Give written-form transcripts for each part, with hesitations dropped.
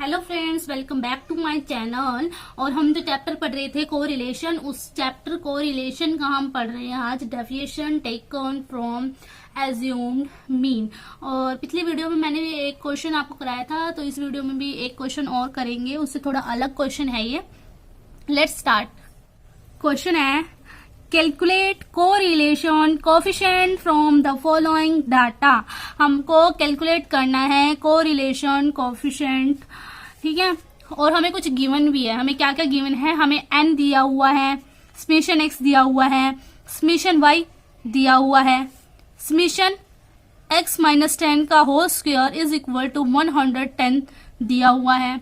Hello friends, welcome back to my channel. और हम जो चैप्टर पढ़ रहे थे कोरिलेशन, उस चैप्टर कोरिलेशन का हम पढ़ रहे हैं आज definition taken from assumed mean. और पिछली वीडियो में मैंने एक क्वेश्चन आपको कराया था, तो इस वीडियो में भी एक क्वेश्चन और करेंगे, उससे थोड़ा अलग क्वेश्चन है ये। Let's start. क्वेश्चन है calculate correlation coefficient from the following data. हमको कैलकुलेट करना है कोरिलेशन कोफिशिएंट, ठीक है। और हमें कुछ गिवन भी है। हमें क्या क्या गिवन है? हमें n दिया हुआ है, समेशन x दिया हुआ है, समेशन y दिया हुआ है, समेशन x माइनस 10 का whole square is equal to 110 दिया हुआ है।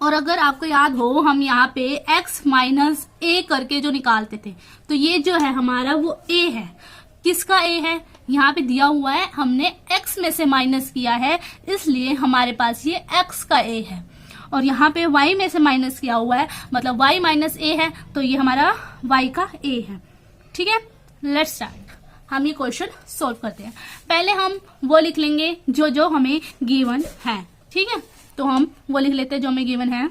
और अगर आपको याद हो, हम यहाँ पे x माइनस a करके जो निकालते थे, तो ये जो है हमारा वो a है। किसका a है? यहाँ पे दिया हुआ है, हमने x में से माइनस किया है, इसलिए हमारे पास ये x का a है। और यहाँ पे y में से माइनस किया हुआ है, मतलब y माइनस a है, तो ये हमारा y का a है। ठीक है, लेट्स स्टार्ट। हम ये क्वेश्चन सोल्व करते हैं। पहले हम वो लिख लेंगे जो जो हमें गिवन है, ठीक है। तो हम वो लिख लेते हैं जो हमें गिवन है।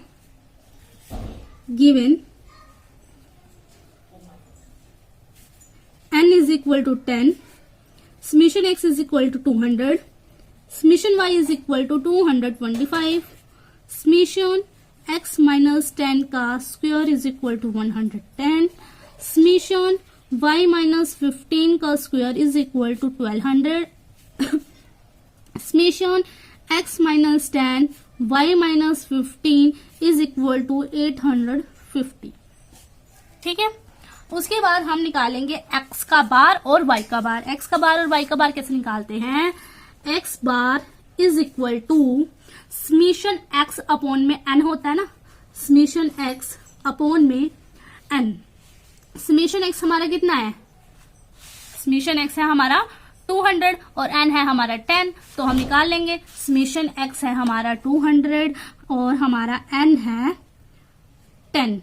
Given n is equal to 10, summation x is equal to 200, summation y is equal to 225, summation x minus 10 का square is equal to 110, summation y minus 15 का square is equal to 1200, summation x minus 10 y minus 15 is equal to 850। ठीक है, उसके बाद हम निकालेंगे x का बार और y का बार। x का बार और y का बार कैसे निकालते हैं? x bar is equal to summation x upon में n होता है ना, समेशन x अपॉन में n। समेशन x हमारा कितना है? समेशन x है हमारा 200 और n है हमारा 10, तो हम निकाल लेंगे। समेशन x है हमारा 200 और हमारा n है 10,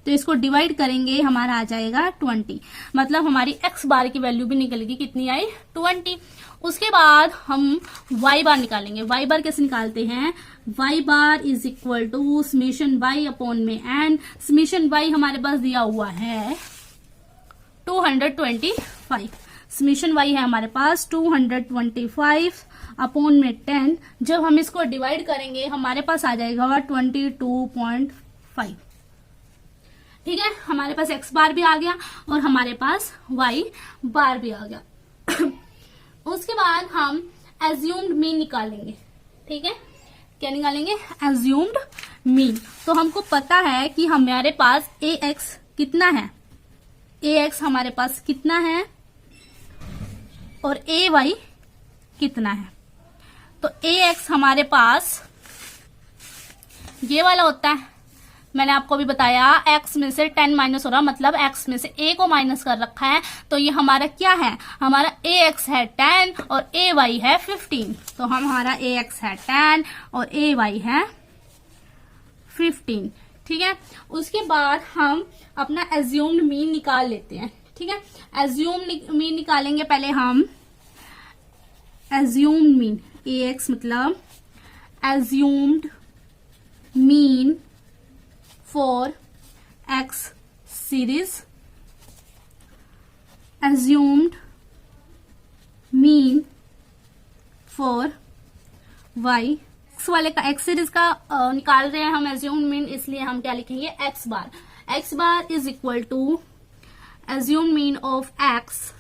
तो इसको डिवाइड करेंगे, हमारा आ जाएगा 20। मतलब हमारी x बार की वैल्यू भी निकलेगी, कितनी आई? 20। उसके बाद हम y बार निकालेंगे। y बार कैसे निकालते हैं? y bar is equal to summation y upon में n। समेशन y हमारे पास दिया हुआ है 225, समेशन y है हमारे पास 225 अपॉन में 10। जब हम इसको डिवाइड करेंगे, हमारे पास आ जाएगा 22.5। ठीक है, हमारे पास x बार भी आ गया और हमारे पास y बार भी आ गया। उसके बाद हम एज्यूम्ड मीन निकालेंगे। ठीक है, क्या निकालेंगे? Assumed mean. तो हमको पता है कि हमारे पास ax कितना है, ax हमारे पास कितना है और ay कितना है। तो ax हमारे पास ये वाला होता है, मैंने आपको भी बताया, x में से 10 माइनस हो रहा, मतलब x में से a को माइनस कर रखा है, तो ये हमारा क्या है? हमारा ax है 10 और ay है 15। तो हमारा ax है 10 और ay है 15। ठीक है, उसके बाद हम अपना एज्यूम्ड मीन निकाल लेते हैं। ठीक है, एज्यूम्ड मीन निकालेंगे। पहले हम एज्यूम्ड मीन, ax मतलब assumed mean for x series, assumed mean for y। x वाले का x सीरीज का निकाल रहे हैं हम assumed mean, इसलिए हम क्या लिखेंगे? x bar. x bar is equal to assumed mean of x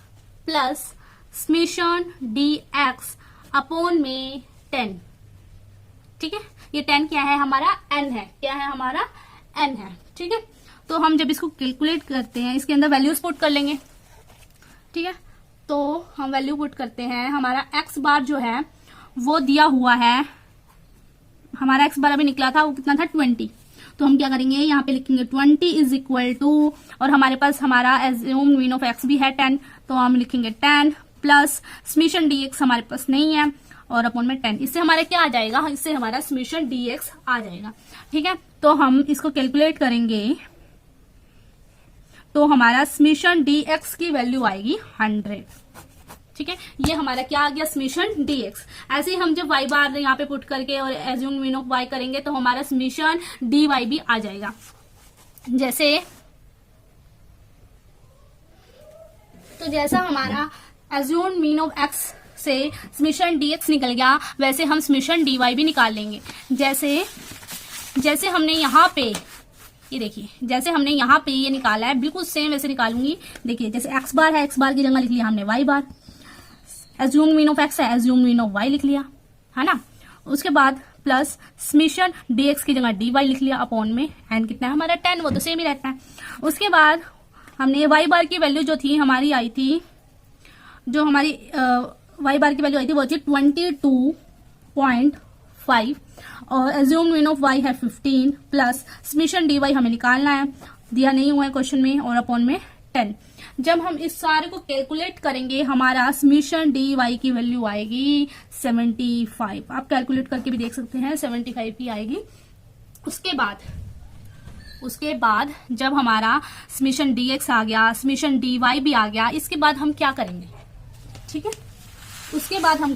plus summation dx upon में 10। ठीक है, ये 10 क्या है? हमारा n है। क्या है? हमारा n है। ठीक है, तो हम जब इसको कैलकुलेट करते हैं, इसके अंदर वैल्यूज पुट कर लेंगे। ठीक है, तो हम वैल्यू पुट करते हैं। हमारा x बार जो है वो दिया हुआ है, हमारा x बार अभी निकला था, वो कितना था? 20। तो हम क्या करेंगे? यहाँ पे लिखेंगे 20 इज इक्वल टू, और हमारे पास हमारा एज्यूम्ड मीन ऑफ x भी है 10, तो हम लिखेंगे 10 प्लस समेशन dx हमारे पास नहीं है और अपॉन में 10। इससे हमारा क्या आ जाएगा? इससे हमारा समेशन dx आ जाएगा। ठीक है, तो हम इसको कैलकुलेट करेंगे, तो हमारा समेशन dx की वैल्यू आएगी 100। ठीक है, ये हमारा क्या आ गया, समीशन dx। ऐसे ही हम जब y बार यहाँ पे पुट करके और एज्यूम मीन ऑफ y करेंगे तो हमारा समीशन dy भी आ जाएगा। जैसा हमारा एज्यूम मीन ऑफ x से समीशन dx निकल गया, वैसे हम समीशन dy भी निकाल लेंगे। जैसे हमने यहाँ पे ये देखिए, जैसे हमने यहाँ पे ये निकाला है, बिल्कुल सेम वैसे निकालूंगी। देखिए जैसे x बार है, x बार की जगह लिख लिया हमने y bar. Assume mean of x है, एज्यूम मीन ऑफ y लिख लिया, है ना। उसके बाद प्लस समीशन dx की जगह dy लिख लिया अपॉन में n कितना है हमारा 10, वो तो सेम ही रहता है। उसके बाद हमने y बार की वैल्यू जो थी हमारी आई थी, जो हमारी y बार की वैल्यू आई थी वो थी 22.5 और एज्यूम मीन ऑफ y है 15 प्लस समीशन dy हमें निकालना है, दिया नहीं हुआ है क्वेश्चन में, और अपॉन में 10। जब हम इस सारे को कैलकुलेट करेंगे हमारा समीशन dy की वैल्यू आएगी 75। आप कैलकुलेट करके भी देख सकते हैं, 75 की आएगी। उसके बाद जब हमारा समीशन dx आ गया, समीशन dy भी आ गया, इसके बाद हम क्या करेंगे, ठीक है, उसके बाद हम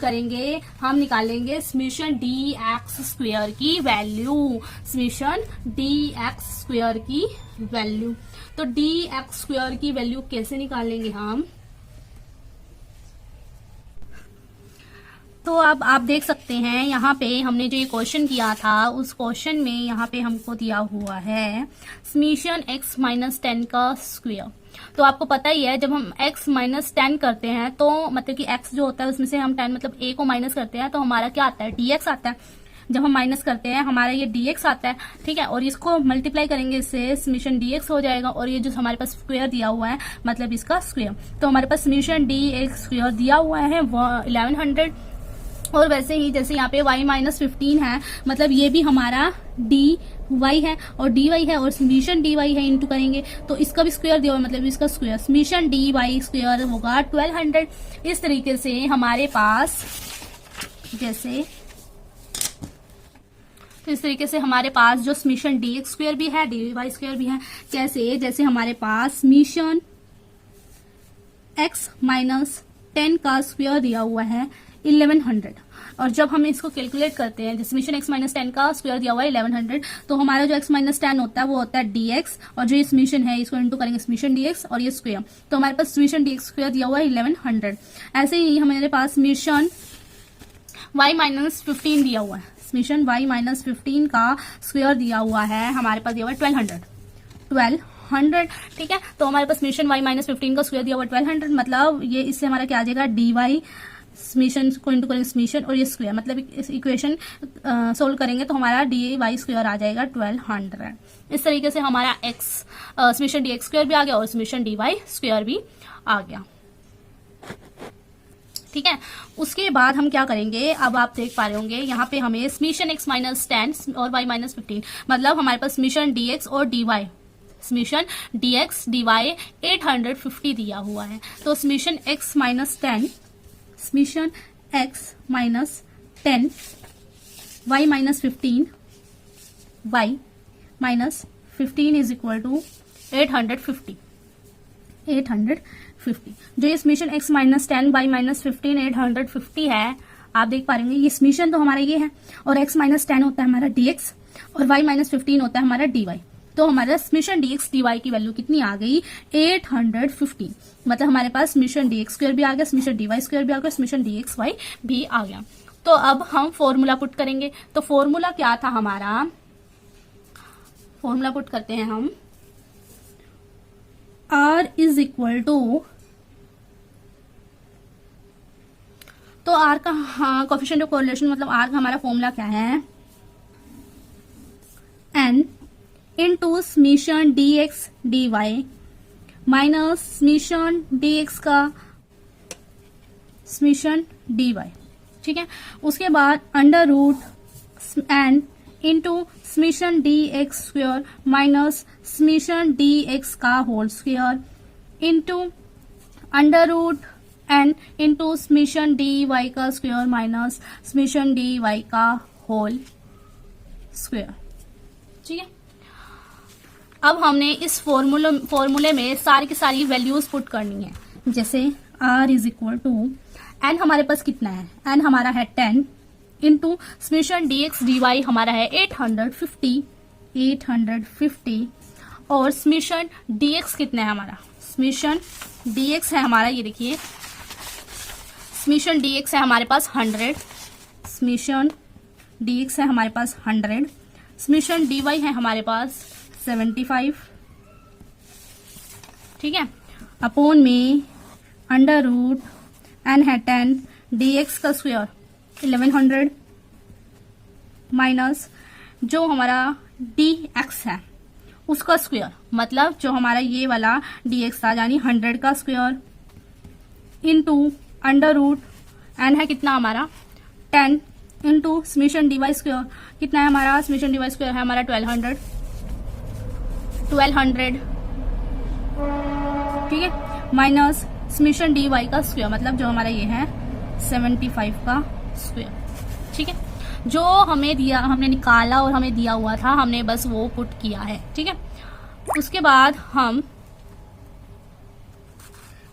निकालेंगे समीशन dx स्क्वायर की वैल्यू, समीशन dx स्क्वायर की वैल्यू। तो dx स्क्वायर की वैल्यू कैसे निकालेंगे हम, तो अब आप देख सकते हैं यहाँ पे हमने जो ये क्वेश्चन किया था उस क्वेश्चन में यहाँ पे हमको दिया हुआ है समीशन x माइनस 10 का स्क्वायर। तो आपको पता ही है जब हम x माइनस 10 करते हैं तो मतलब कि x जो होता है उसमें से हम 10 मतलब a को माइनस करते हैं तो हमारा क्या आता है, dx आता है। जब हम माइनस करते हैं हमारा ये dx आता है, ठीक है, और इसको मल्टीप्लाई करेंगे इससे समीशन dx हो जाएगा, और ये जो हमारे पास स्क्वायर दिया हुआ है मतलब इसका स्क्वायर। तो हमारे पास समीशन dx स्क्वायर दिया हुआ है 1100। और वैसे ही जैसे यहाँ पे y माइनस 15 है, मतलब ये भी हमारा dy है और dy है, और समीशन dy है इंटू करेंगे तो इसका भी स्क्वायर दिया हुआ मतलब इसका स्क्वायर, समीशन dy स्क्वायर होगा 1200। इस तरीके से हमारे पास हमारे पास जो समीशन dx स्क्वायर भी है dy स्क्वायर भी है, जैसे हमारे पास समीशन x माइनस 10 का स्क्वायर दिया हुआ है 1100, और जब हम इसको कैलकुलेट करते हैं जैसे समीशन x माइनस 10 का स्क्वायर दिया हुआ है 1100, तो हमारा जो x माइनस 10 होता है वो होता है dx, और जो ये समीशन है इसको इंटू करेंगे समीशन dx और ये स्क्वायर, तो हमारे पास समीशन dx स्क्वायर दिया हुआ है 1100। ऐसे ही हमारे पास समीशन y माइनस 15 दिया हुआ है, समीशन y माइनस 15 का स्क्वायर दिया हुआ है हमारे पास दिया हुआ है 1200, ठीक है। तो हमारे पास समीशन y माइनस 15 का स्क्वायर दिया हुआ है 1200, मतलब ये इससे हमारा क्या आ जाएगा dy, समीशन को इंटू करेंगे समीशन और ये स्क्वायर, मतलब इस इक्वेशन सोल्व करेंगे तो हमारा dy स्क्वायर आ जाएगा 1200। इस तरीके से हमारा x समीशन dx स्क्वायर भी आ गया और समीशन dy स्क्वायर भी आ गया, ठीक है। उसके बाद हम क्या करेंगे, अब आप देख पा रहे होंगे यहाँ पे हमें समीशन x माइनस 10 और y माइनस 15, मतलब हमारे पास समीशन dx और dy, समीशन dx dy 850 दिया हुआ है। तो summation x minus 10, summation x minus 10 y minus 15 y minus 15 is equal to 850। जो ये summation x minus 10 y minus 15 850 है, आप देख पा रहे होंगे ये समीशन तो हमारा ये है, और x माइनस 10 होता है हमारा dx और y माइनस 15 होता है हमारा dy। तो हमारा समीशन dx dy की वैल्यू कितनी आ गई 850, मतलब हमारे पास समीशन dx स्क्वायर भी आ गया, समीशन dy स्क्वायर भी आ गया, समीशन dxy भी आ गया। तो अब हम फॉर्मूला पुट करेंगे। तो फॉर्मूला क्या था हमारा, फॉर्मूला पुट करते हैं हम, r इज इक्वल टू, तो r का कोएफिशिएंट ऑफ कोरिलेशन मतलब r का हमारा फॉर्मूला क्या है, n into summation dx dy minus summation dx का समीशन dy, ठीक है। उसके बाद under root n into summation dx square minus summation dx का whole square into under root n into summation dy का स्क्वायर माइनस समीशन dy का whole square, ठीक है। अब हमने इस फॉर्मूले में सारी की सारी वैल्यूज पुट करनी है। जैसे r is equal to n हमारे पास कितना है, n हमारा है 10 इंटू समेशन dx dy हमारा है 850 और समेशन dx कितना है हमारा, समेशन dx है हमारा, ये देखिए समेशन dx है हमारे पास 100, समेशन dx है हमारे पास 100, समेशन dy है हमारे पास 75, ठीक है, अपॉन में अंडर रूट n है 10 dx का स्क्वायर 1100 माइनस जो हमारा dx है उसका स्क्वायर, मतलब जो हमारा ये वाला dx था यानी 100 का square into under root n है कितना हमारा 10 इंटू समेशन dy स्क्वायर कितना है हमारा, समेशन dy स्क्वायर है हमारा 1200, ठीक है, माइनस समेशन dy का स्क्वायर मतलब जो हमारा ये है 75 का स्क्वायर, ठीक है, जो हमें दिया, हमने निकाला और हमें दिया हुआ था, हमने बस वो पुट किया है, ठीक है। उसके बाद हम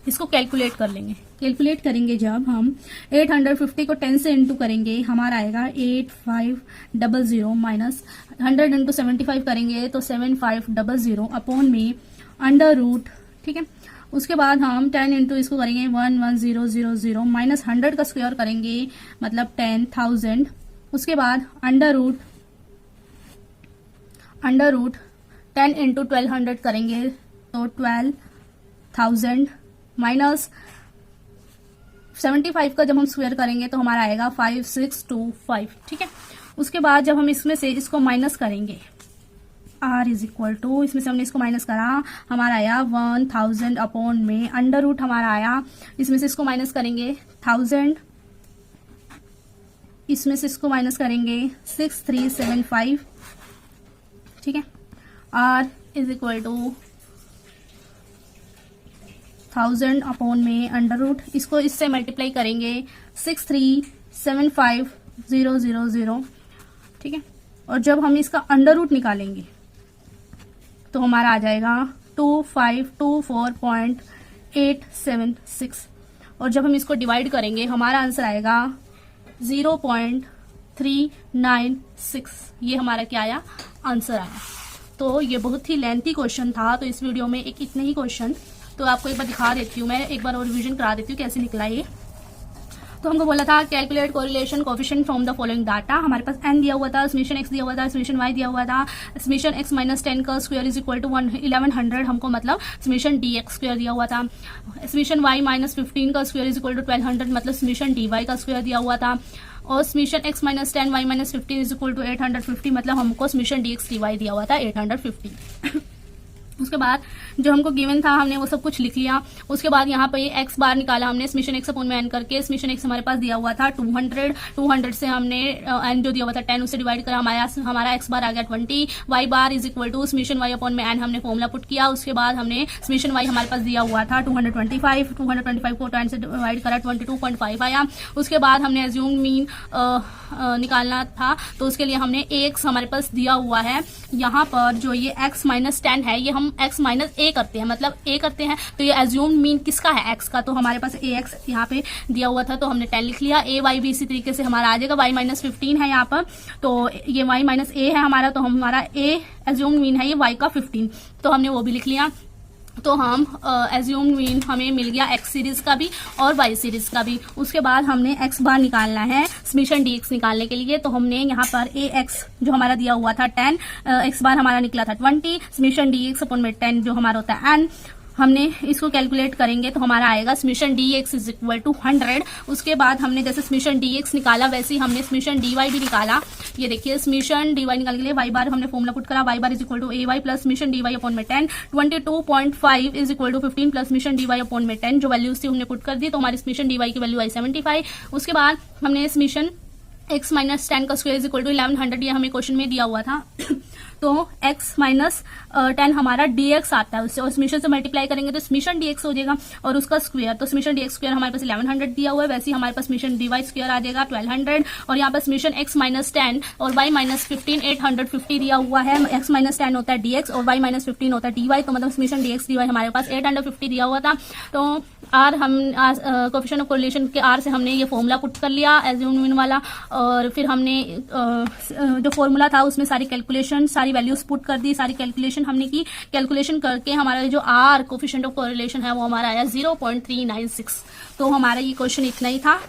इसको कैलकुलेट कर लेंगे, कैलकुलेट करेंगे जब हम 850 को 10 से इंटू करेंगे हमारा आएगा 8500 माइनस 100 इंटू 75 करेंगे तो 7500 अपॉन में अंडर रूट, ठीक है। उसके बाद हम 10 इंटू इसको करेंगे 11000 माइनस 100 का स्क्वायर करेंगे मतलब 10,000, उसके बाद अंडर रूट 10 इंटू 1200 करेंगे तो 12,000 माइनस 75 का जब हम स्क्वायर करेंगे तो हमारा आएगा 5625, ठीक है। उसके बाद जब हम इसमें से इसको माइनस करेंगे r इज इक्वल टू, इसमें से हमने इसको माइनस करा हमारा आया 1000 अपॉन में अंडर रूट हमारा आया, इसमें से इसको माइनस करेंगे 1000, इसमें से इसको माइनस करेंगे 6375, ठीक है, r is equal to 1000 upon में अंडर रूट, इसको इससे मल्टीप्लाई करेंगे 6375000, ठीक है, और जब हम इसका अंडर रूट निकालेंगे तो हमारा आ जाएगा 2524.876 और जब हम इसको डिवाइड करेंगे हमारा आंसर आएगा 0.396, ये हमारा क्या आया, आंसर आया। तो ये बहुत ही लेंथी क्वेश्चन था, तो इस वीडियो में एक इतने ही क्वेश्चन तो आपको एक बार दिखा देती हूँ, मैं एक बार और रिवीजन करा देती हूँ कैसे निकला ये। तो हमको बोला था calculate correlation coefficient from the following data, हमारे पास n दिया हुआ था, समेशन x दिया हुआ था, समेशन y दिया हुआ था, समेशन x माइनस 10 का स्क्वायर इज इक्वल टू 1100 हमको मतलब समेशन dx स्क्वायर दिया हुआ था, समेशन y माइनस 15 का स्क्वायर इज इक्वल टू 1200 मतलब समेशन dy का स्क्वायर दिया हुआ था, और summation x minus 10 y minus 15 is equal to 850 मतलब हमको समेशन dx dy दिया हुआ था 850। उसके बाद जो हमको गिवन था हमने वो सब कुछ लिख लिया। उसके बाद यहाँ पे एक्स बार निकाला हमने समेशन एक्स अपॉन में एन करके, समेशन एक्स हमारे पास दिया हुआ था 200 से हमने एन जो दिया हुआ था 10 उससे डिवाइड करा, हमारा एक्स बार आ गया 20, y bar is equal to summation y upon में एन हमने फॉर्मूला पुट किया। उसके बाद हमने समेशन वाई हमारे पास दिया हुआ था 225 को 10 से डिवाइड करा 22.5 आया। उसके बाद हमने एज्यूम मीन निकालना था, तो उसके लिए हमने एक्स हमारे पास दिया हुआ है, यहाँ पर जो ये x माइनस 10 है ये हम x माइनस a करते हैं, मतलब a करते हैं, तो ये एज्यूम मीन किसका है, x का, तो हमारे पास ax यहाँ पे दिया हुआ था तो हमने 10 लिख लिया। a y भी इसी तरीके से हमारा आ जाएगा, y माइनस 15 है यहाँ पर, तो ये y माइनस a है हमारा, तो हमारा a एज्यूम मीन है ये y का 15, तो हमने वो भी लिख लिया। तो हम एज्यूम मीन हमें मिल गया x सीरीज का भी और y सीरीज का भी। उसके बाद हमने x बार निकालना है समेशन dx निकालने के लिए, तो हमने यहाँ पर ax जो हमारा दिया हुआ था 10, x बार हमारा निकला था 20, समेशन dx अपॉन में 10 जो हमारा होता है n, हमने इसको कैलकुलेट करेंगे तो हमारा आएगा summation dx is equal to 100। उसके बाद हमने जैसे समेशन dx निकाला वैसे ही हमने समेशन dy भी निकाला। ये देखिए समेशन dy निकालने के लिए y बार हमने फॉर्मूला पुट करा, y bar is equal to ay plus summation dy upon में 10, 22.5 is equal to 15 plus summation dy upon में 10, जो वैल्यूज थी हमने पुट कर दी, तो हमारी समेशन dy की वैल्यू आई 75। उसके बाद हमने समेशन x माइनस 10 का स्क्वायर इज इक्वल टू 1100, ये हमें क्वेश्चन में दिया हुआ था, तो x माइनस 10 हमारा dx आता है उससे, और समेशन से मल्टीप्लाई करेंगे तो समेशन dx हो जाएगा और उसका स्क्वायर, तो समेशन dx स्क्वायर हमारे पास 1100 दिया हुआ है, वैसे ही हमारे पास समेशन dy स्क्वायर आ जाएगा 1200, और यहाँ पर समेशन x माइनस 10 और y माइनस 15 850 दिया हुआ है। x माइनस 10 होता है dx और y माइनस 15 होता है dy, तो मतलब समेशन dx dy हमारे पास 850 दिया हुआ था। तो आर हम कोफिशिएंट ऑफ कोरिलेशन के आर से हमने ये फॉर्मूला पुट कर लिया एज्यूम्ड मीन वाला, और फिर हमने जो फॉर्मूला था उसमें सारी कैलकुलेशन, सारी वैल्यूज पुट कर दी, सारी कैलकुलेशन हमने की। कैलकुलेशन करके हमारा जो आर कोफिशिएंट ऑफ कोरिलेशन है वो हमारा आया 0.396। तो हमारा ये क्वेश्चन इतना ही था।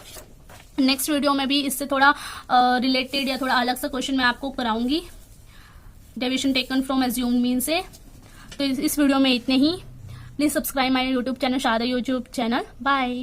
नेक्स्ट वीडियो में भी इससे थोड़ा रिलेटेड या थोड़ा अलग सा क्वेश्चन मैं आपको कराऊंगी deviation taken from assumed mean से। तो इस वीडियो में इतने ही। Please subscribe my YouTube channel, Sharda YouTube channel. Bye.